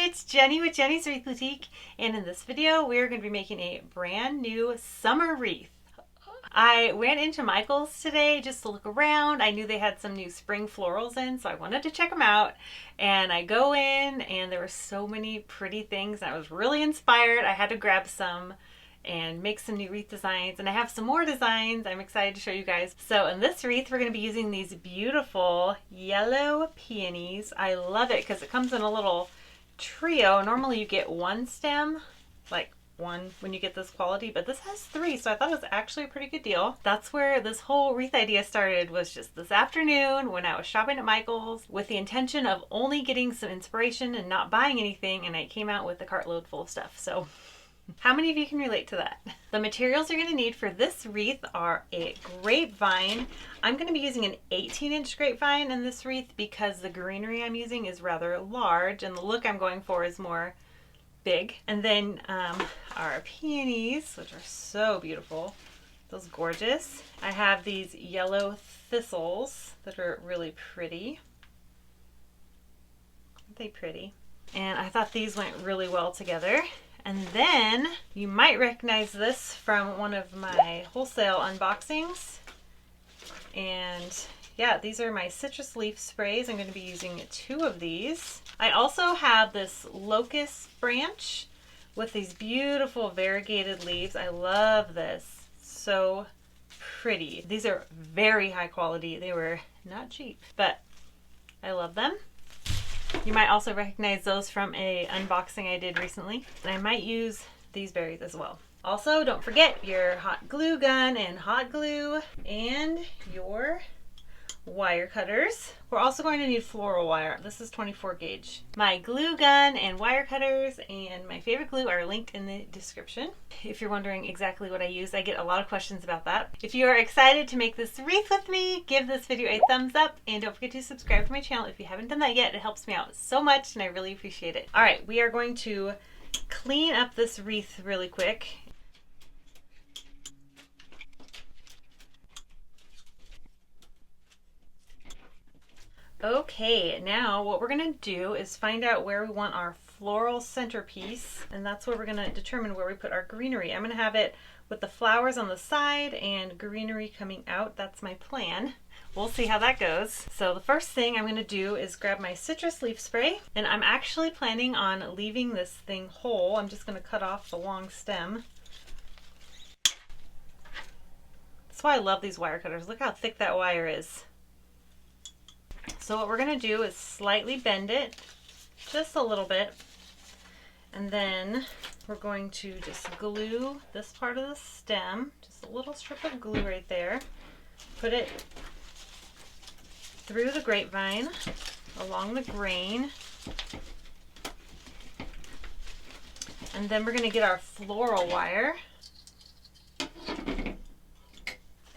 Hi, it's Jenny with Jenny's Wreath Boutique, and in this video we're going to be making a brand new summer wreath. I went into Michael's today just to look around. I knew they had some new spring florals in, so I wanted to check them out. And I go in and there were so many pretty things. I was really inspired. I had to grab some and make some new wreath designs, and I have some more designs I'm excited to show you guys. So in this wreath we're going to be using these beautiful yellow peonies. I love it because it comes in a little trio. Normally you get one stem, like one when you get this quality, but this has three, so I thought it was actually a pretty good deal. That's where this whole wreath idea started, was just this afternoon when I was shopping at Michael's with the intention of only getting some inspiration and not buying anything, and I came out with a cartload full of stuff. So how many of you can relate to that? The materials you're going to need for this wreath are a grapevine. I'm going to be using an 18-inch grapevine in this wreath because the greenery I'm using is rather large and the look I'm going for is more big. And then our peonies, which are so beautiful. Those gorgeous. I have these yellow thistles that are really pretty. Aren't they pretty? And I thought these went really well together. And then you might recognize this from one of my wholesale unboxings. And yeah, these are my citrus leaf sprays. I'm going to be using 2 of these. I also have this locust branch with these beautiful variegated leaves. I love this. So pretty. These are very high quality. They were not cheap, but I love them. You might also recognize those from a unboxing I did recently. And I might use these berries as well. Also, don't forget your hot glue gun and hot glue and your wire cutters. We're also going to need floral wire. This is 24 gauge. My glue gun and wire cutters and my favorite glue are linked in the description. If you're wondering exactly what I use, I get a lot of questions about that. If you are excited to make this wreath with me, give this video a thumbs up and don't forget to subscribe to my channel if you haven't done that yet. It helps me out so much and I really appreciate it. All right, we are going to clean up this wreath really quick. Okay, now what we're going to do is find out where we want our floral centerpiece, and that's where we're going to determine where we put our greenery. I'm going to have it with the flowers on the side and greenery coming out. That's my plan. We'll see how that goes. So the first thing I'm going to do is grab my citrus leaf spray, and I'm actually planning on leaving this thing whole. I'm just going to cut off the long stem. That's why I love these wire cutters. Look how thick that wire is. So what we're going to do is slightly bend it just a little bit, and then we're going to just glue this part of the stem, just a little strip of glue right there, put it through the grapevine along the grain, and then we're going to get our floral wire,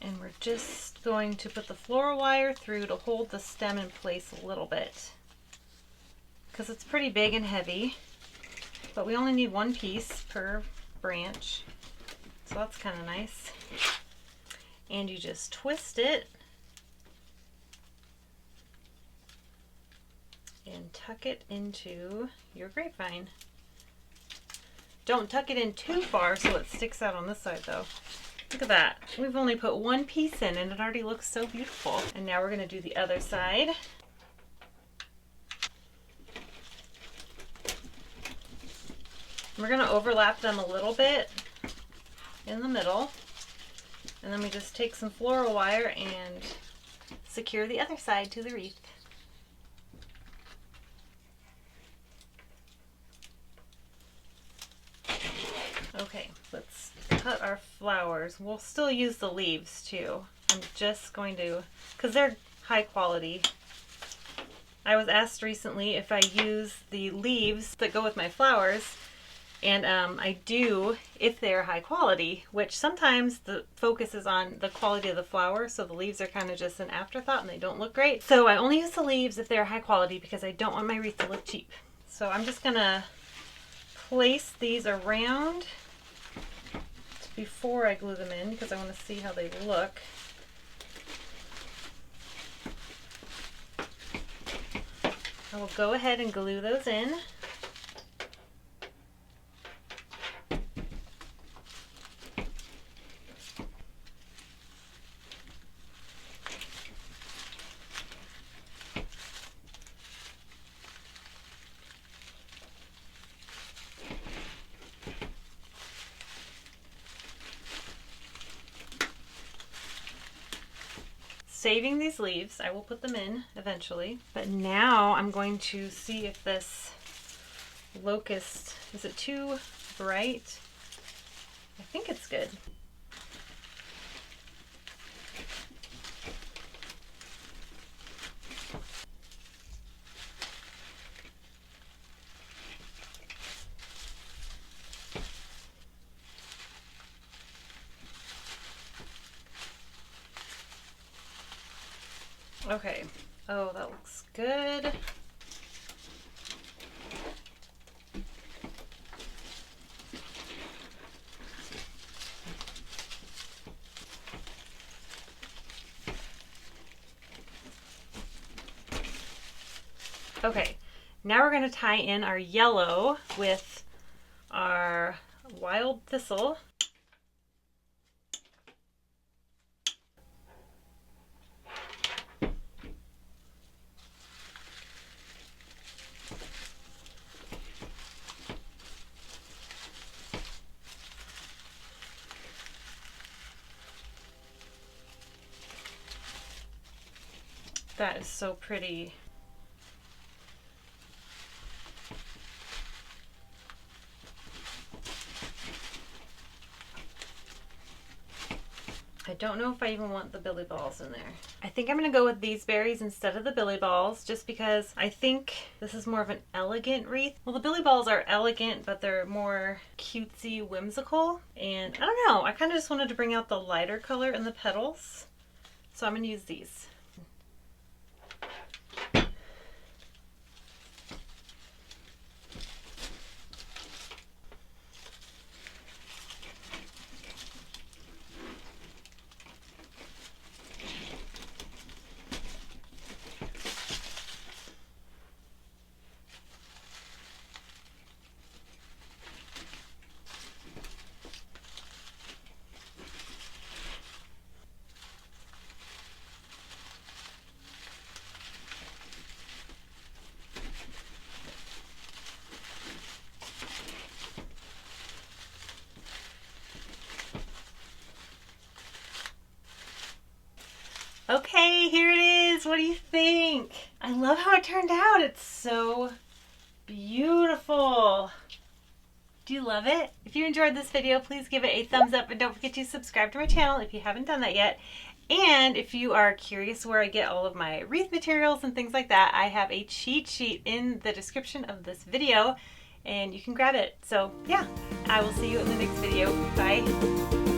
and we're just going to put the floral wire through to hold the stem in place a little bit because it's pretty big and heavy, but we only need one piece per branch, so that's kind of nice. And you just twist it and tuck it into your grapevine. Don't tuck it in too far so it sticks out on this side though. Look at that. We've only put one piece in and it already looks so beautiful. And now we're going to do the other side. We're going to overlap them a little bit in the middle. And then we just take some floral wire and secure the other side to the wreath. Okay, let's cut our flowers. We'll still use the leaves too. I'm just going to, because they're high quality. I was asked recently if I use the leaves that go with my flowers, and I do if they're high quality, which sometimes the focus is on the quality of the flower, so the leaves are kind of just an afterthought and they don't look great. So I only use the leaves if they're high quality because I don't want my wreath to look cheap. So I'm just going to place these around before I glue them in because I want to see how they look. I will go ahead and glue those in. saving these leaves. I will put them in eventually. But now I'm going to see if this locust, is it too bright? I think it's good. Okay. Oh, that looks good. Okay, now we're going to tie in our yellow with our wild thistle. That is so pretty. I don't know if I even want the billy balls in there. I think I'm gonna go with these berries instead of the billy balls, just because I think this is more of an elegant wreath. Well, the billy balls are elegant, but they're more cutesy, whimsical. And I don't know, I kind of just wanted to bring out the lighter color in the petals. So I'm gonna use these. Okay, here it is. What do you think? I love how it turned out. It's so beautiful. Do you love it? If you enjoyed this video, please give it a thumbs up and don't forget to subscribe to my channel if you haven't done that yet. And if you are curious where I get all of my wreath materials and things like that, I have a cheat sheet in the description of this video and you can grab it. So yeah, I will see you in the next video. Bye.